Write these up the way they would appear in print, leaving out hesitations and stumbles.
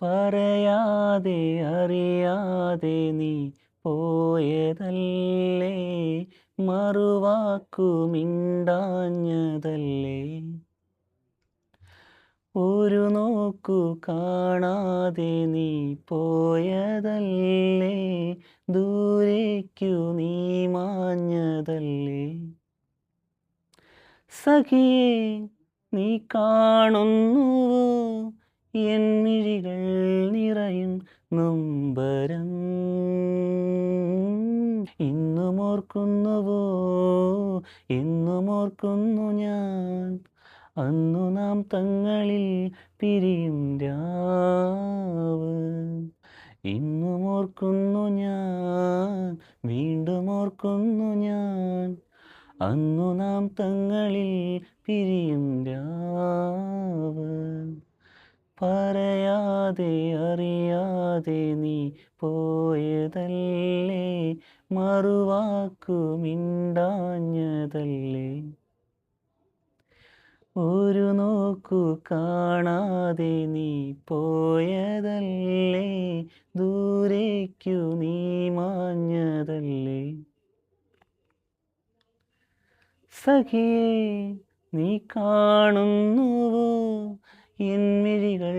പറയാതെ അറിയാതെ നീ പോയതല്ലേ, മറുവാക്കു മിണ്ടാഞ്ഞതല്ലേ, ഒരു നോക്കു കാണാതെ നീ പോയതല്ലേ, ദൂരേക്കു നീ മാഞ്ഞതല്ലേ. സഖിയേ, നീ കാണുന്നുവോ എൻ മിഴികൾ നിറയും നൊമ്പരം? ഇന്നും ഓർക്കുന്നുവോ, എന്നും ഓർക്കുന്നു ഞാൻ, അന്നു നാം തങ്ങളിൽ പിരിയും രാവ്. ഇന്നും ഓർക്കുന്നു ഞാൻ, വീണ്ടും ഓർക്കുന്നു ഞാൻ, അന്നു നാം തങ്ങളിൽ പിരിയും രാവ്. പറയാതെ അറിയാതെ നീ പോയതല്ലേ, മറുവാക്കു മിണ്ടാഞ്ഞതല്ലേ, ഒരു നോക്കു കാണാതെ നീ പോയതല്ലേ, ദൂരേക്കു നീ മാഞ്ഞതല്ലേ. സഖിയേ, നീ കാണുന്നുവോ എൻ മിഴികൾ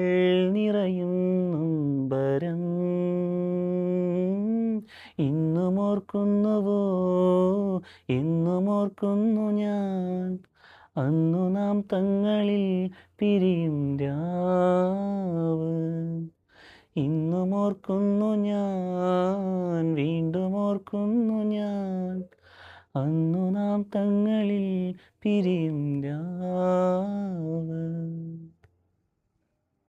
നിറയും നൊമ്പരം? ഇന്നും ഓർക്കുന്നുവോ, എന്നും ഓർക്കുന്നു ഞാൻ, അന്നു നാം തങ്ങളിൽ പിരിയും രാവ്. ഇന്നും ഓർക്കുന്നു ഞാൻ, വീണ്ടും ഓർക്കുന്നു ഞാൻ, അന്നു നാം തങ്ങളിൽ പിരിയും രാവ്.